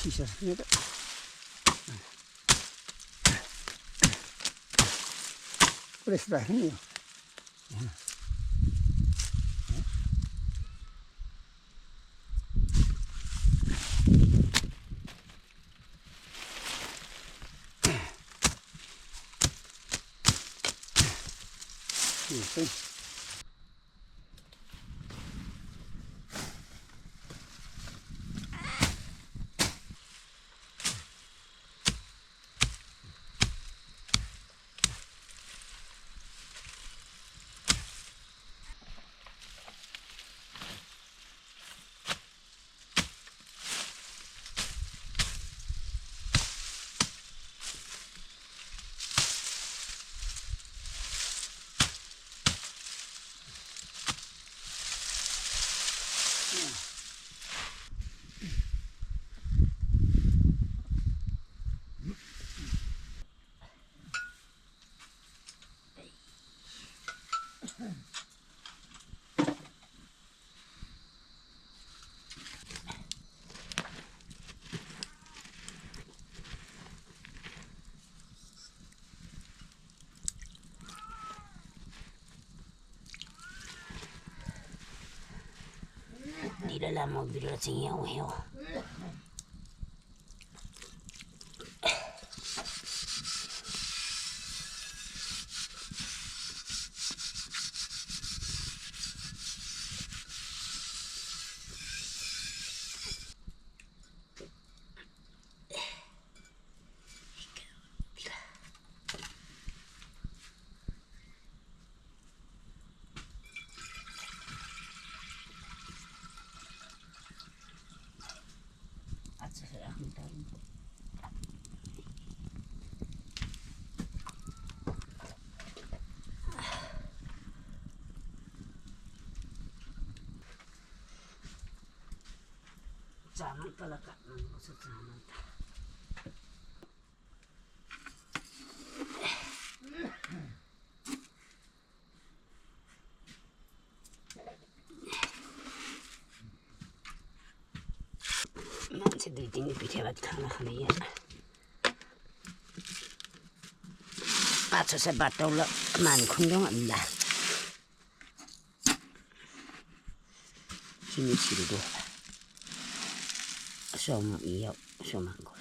있어. 그래서 형이요. đi làm một video trình hiệu hiểu Jangan pelakat maksud jangan. मान्छेले दिने पिठे भात खाना खाने यहाँ 5-6 बाटो ल मान खुङ्गौँ अन्दा kimi छिरुको सोम यो सोमाको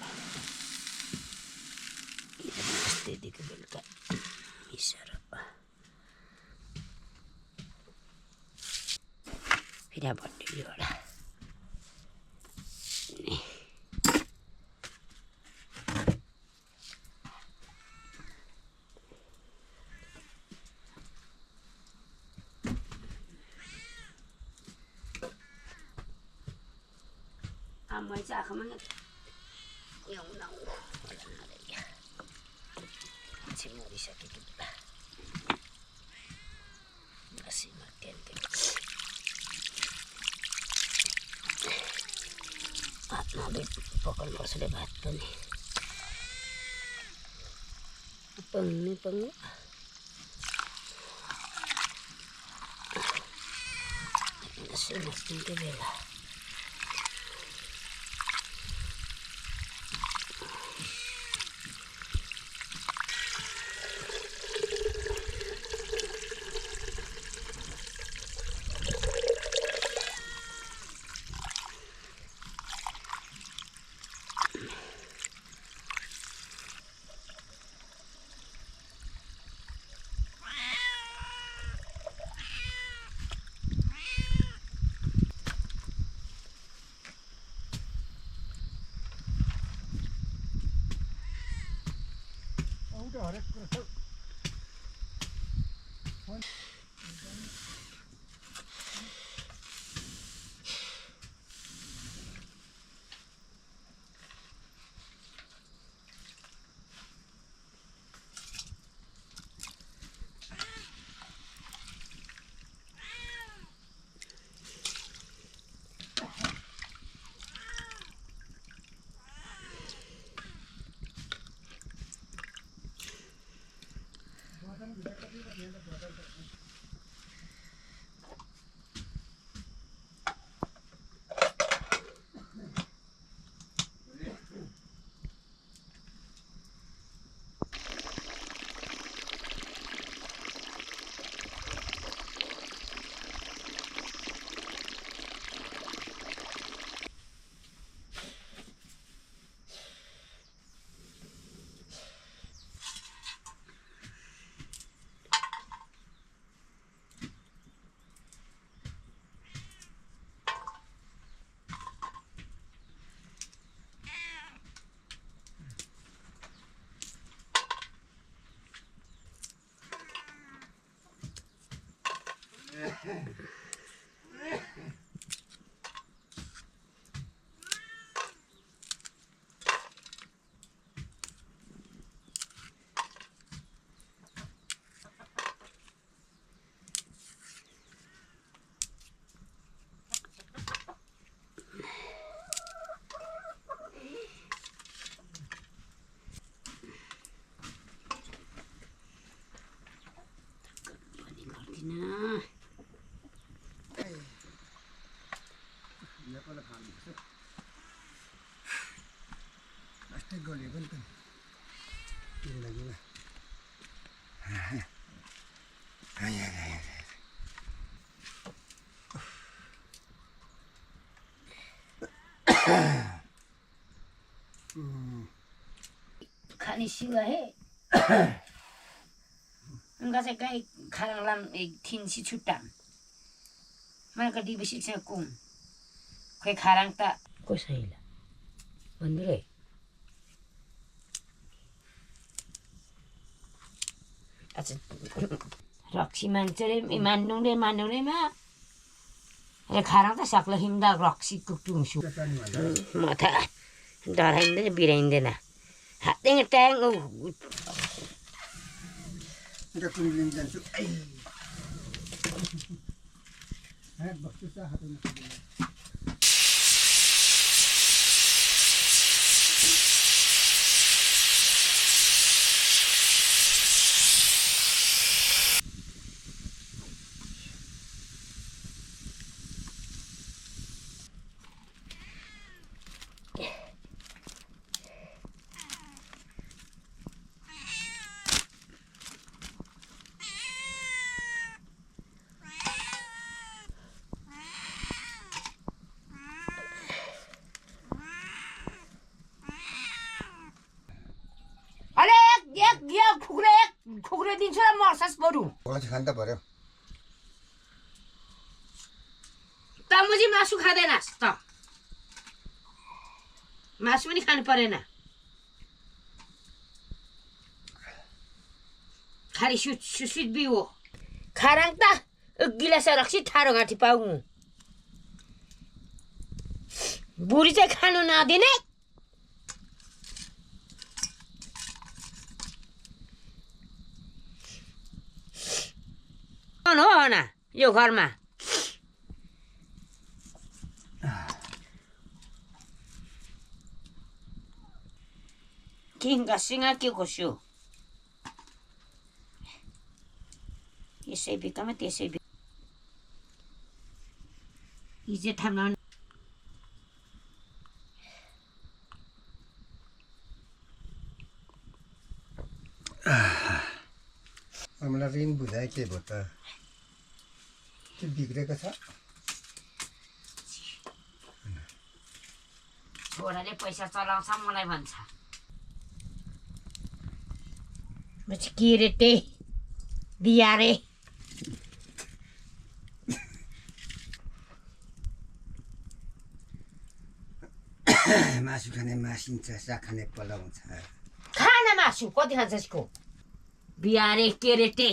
त्यतिको बेलुका मिसेर फेरि भन्ने एउटा mới ra không ăn nhiều nấu chỉ mua đi sakit lah masih makan nabi pokok kau sudah batu nih peng masih makan ke bela Nepal खानु छ अस्ति गले पनि त जिन्दगीमा खाने सिवा हे उनका चाहिँ कहीँ खालाम एक थिन्सी छुट्टा मलाई डिबेसी चाहिँ कुम खै खाराङ त कसैला भन्दिरै अच्छा रक्सी मान्छ रे मान्नुरेमा अरे खाराङ त सक्ला हिँड्दा रक्सी कुक्टुङसु म त डराइँदैन बिराइँदैन हातेङ ट्याङ कुन जान्छु बस्छु त हातमा खुकुरे दिन्छु र मर्छस् बरु खान त पर्यो तमुजी मासु खाँदैनस् त मासु पनि खानु परेन खाली सुसित बि हो खाराङ त गिलास रक्सी ठाडो घाँटी पाउ बुढी चाहिँ खानु नदिने हो न यो घरमा किङका सिंगा के खोस्यो यसै बिकामा त्यसै हिजो थाम्न मलाई ऋण बुझाइ के भयो त त्यो बिग्रेको छ छोराले पैसा चलाउँछ मलाई भन्छ के रे टे दिया रे मासु खाने मासिन्छ साग खाने पलाउँछ खाना मासु कति खान्छ यसको बिहारे के रे टे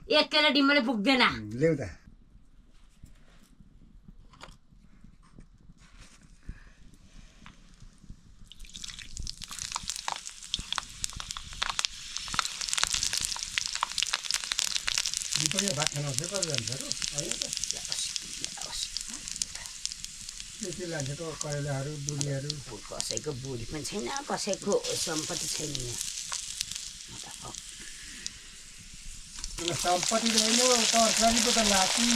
एक केरा डिम्बले पुग्दैन ल्याउ त भात खान कति जान्छ के लान्छ त करेलाहरू बुढीहरू कसैको बुढी पनि छैन कसैको सम्पत्ति छैन सम्पत्ति होइन तरकारी पो त लाची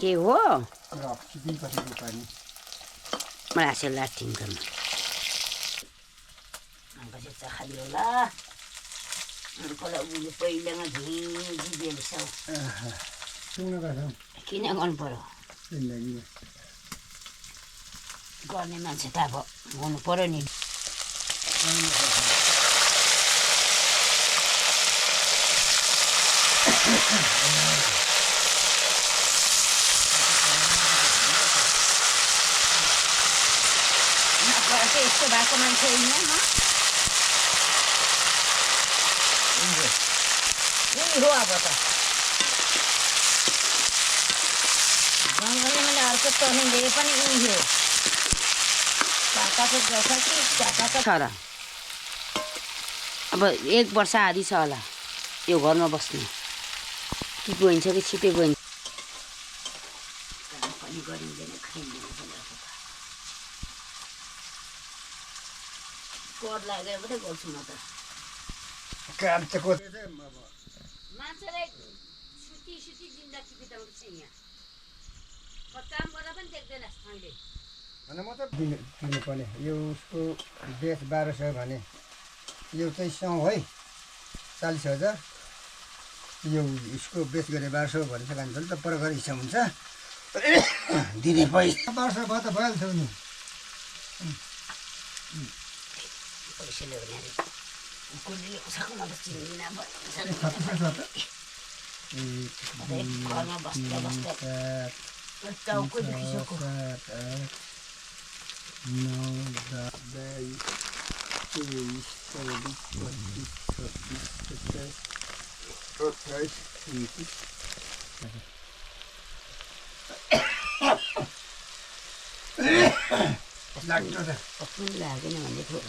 के हो कतिको पानी मलाई आसे लाटिङ गर्नु खाली होला पहिलामा किन गर्नु पर्यो गर्ने मान्छे त अब हुनु पर्यो नि यस्तो भएको मान्छे होइन हो अब त जङ्गलमा अर्को तरुणले पनि उयो काकाको गर्छ कि काकाको छ र अब 1 वर्ष आधी छ होला यो घरमा बस्ने कि गइन्छ कि छिटै गइन्छ पनि गरिँदैन खाइँदैन कर लागेर मात्रै गर्छु म त काम चाहिँ मान्छेलाई सुती जिन्दगी बिताउँदैछ यहाँ काम गर्दा पनि देख्दैन अहिले म त दिनुपर्ने यो उसको बेच 1200 भने यो चाहिँ 100 है 40,000 यो उसको बेच गरे 1200 भने चाहिँ कान्छ त पर गरे हिसाब हुन्छ दिने पैसा 1200 भयो त भइहाल्छ नि पैसा ल्याउने कुनै उसको म त चिन्दिनँ घरमा बस्दा टाउको दुखिसक्यो 9 लागेन भन्दै थियो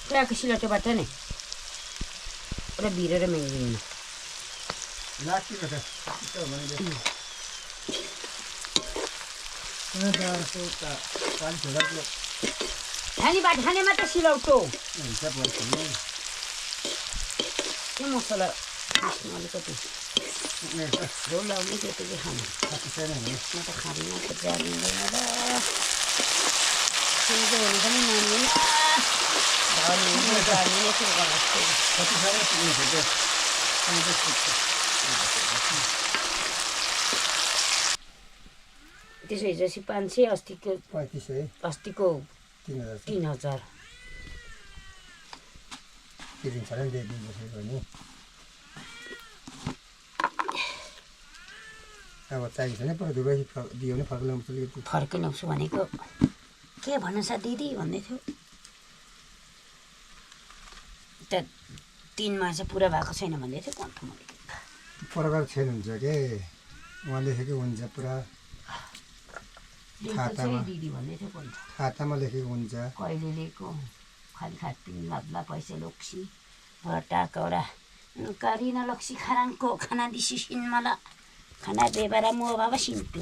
पुराको सिलटोबाट नि पुरा भिरेर मेङ्गिनु खानेमा त सिलौटो के मसला अलिकति झोल लाउने त्यति खानु म त खाँदिनँ त जानिँदैन र सेजोहरू पनि मान्दैन त्यसो हिजोसी 500 अस्तिको 3,000 अब चाहिन्छ नि पर दुबै दियो भने फर्क ल्याउँछ फर्कै ल्याउँछु भनेको के भन्नु छ दिदी भन्दै थियो त 3 मा चाहिँ पुरा भएको छैन भन्दै थियो कन्थ मैले प्रकार छैन हुन्छ के उहाँले लेखेको हुन्छ पुरा खातामा दिदी भन्दै थियो कन्थ खातामा लेखेको हुन्छ कहिले लिएको खाली खाटपिन लाद्ला पैसा लोक्सी भटा कौडा कारिना लक्सी खाराङको खाना दिसी सिनमाला खाना बेबारा मो बाबा सिन्टु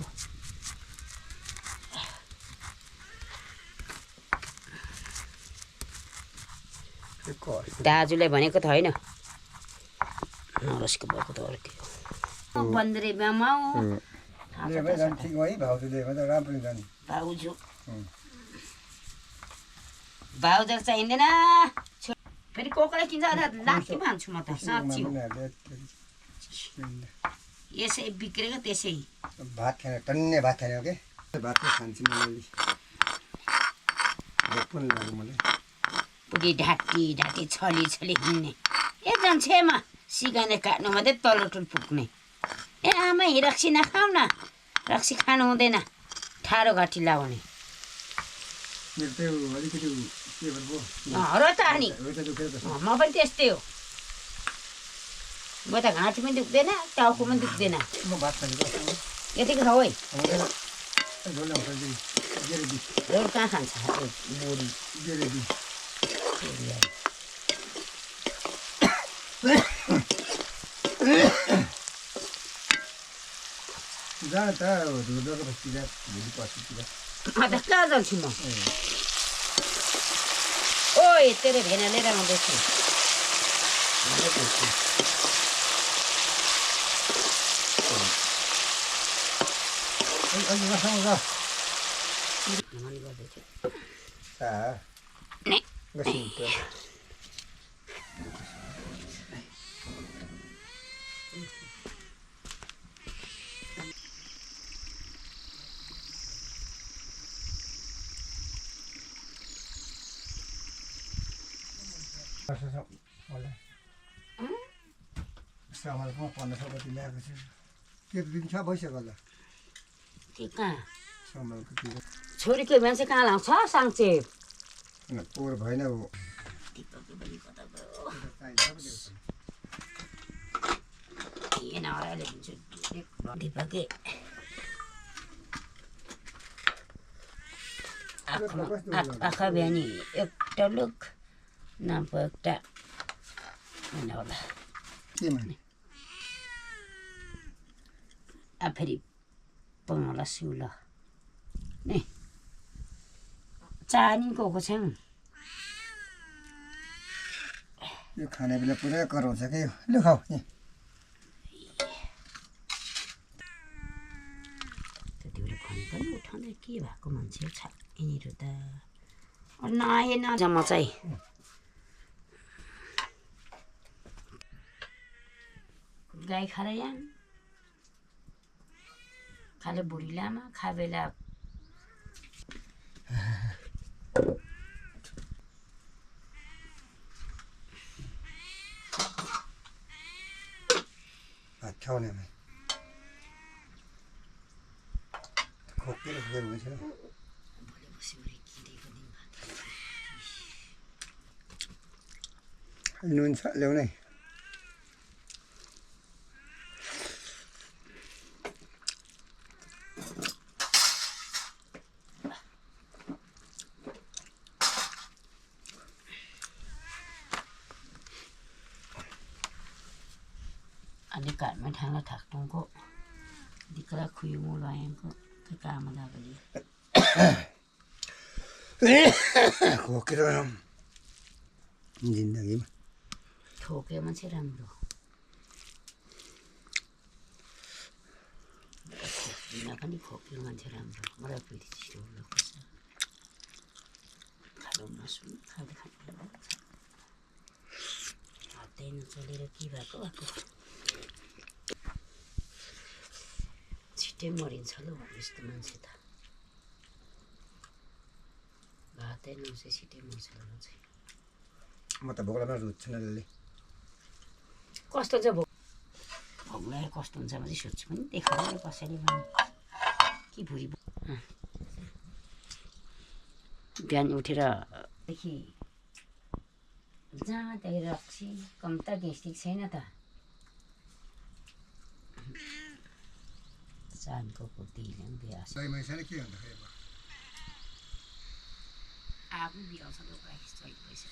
दाजुले भनेको त होइन नरसको भएको त अर्कै हो 15 ब्यामा भाउजू चाहिँदैन फेरि कोकले किन्छ लात्ती मान्छु म त साँच्ची हो यसै बिग्रेको त्यसै भात खाने टन्ने भात खाने हो के भात खान्छु मैले पनि लाग्यो मलाई पुगी ढाकी छली हिँड्ने एकजना छेमा सिगाने काट्नु मात्रै तल्लो टुल पुग्ने ए आमा रक्सी नखाऊ न रक्सी खानु हुँदैन ठाडो घाँटी लाउने र त अनि म पनि त्यस्तै हो म त घाँटी पनि दुख्दैन टाउको पनि दुख्दैन यतिको छ है झोल कहाँ खान्छ बोडी जान त धुलोको बस्तिर भोलि पर्सितिर अन्त कहाँ जान्छु म ओए तेरो भेना लिएर आउँदैछु सामानमा 1500 कति ल्याएको छ त्यो दिन छ भइसक्यो होला के कहाँ सामानको छोरीको मान्छे कहाँ लाउँछ साङ्चे पोहोर भएन ऊ दिपकले पनि कता गयो चाहिन्छ नहराले दिन्छु दिपकले आँखा बिहानी एउटा लुक नाम्पो एउटा होइन होला फेरि पाउनुला सिउल नि चानी गएको छौँ यो खाने बेला पुरै कराउँछ क्या यो लु खाऊ त्यति बेला फोन पनि उठाउँदै के भएको मान्छे छ यिनीहरू त नआएन जम्मा चाहिँ गाई खाएर यहाँ खाले बुढी लामा खाबेला भात खाउने खोकेर खोकेर हुन्छ नुन छ ल्याउनै अनि घरमा ठाङ्ला ठाक्टुङको दिक्रा खुयो मुलो आएको त्यो काम लाग्यो खोकेर जिन्दगीमा ठोकेमा चाहिँ राम्रो दिन पनि खोक्यो मान्छे राम्रो मलाई फेरि छिटो लाग्छ खालो मासु खाँदै खाँदै हातै नचलेर के भएको छिट्टै मरिन्छ ल यस्तो मान्छे त भातै नौसे छिट्टै मर्छ ल चाहिँ म त भोग्लामा रुच्छु नले कस्तो चाहिँ भोग्लाएर कस्तो हुन्छ म चाहिँ सोध्छु पनि देखाउँदैन कसैले पनि के भुरी बिहान उठेरदेखि जहाँ त्यही रक्सी कम्ता गेस्टिक छैन त चानको कुर्तीले पनि बिहा के हुन्छ आफू बिहाउँछ लोक चलिरहेछ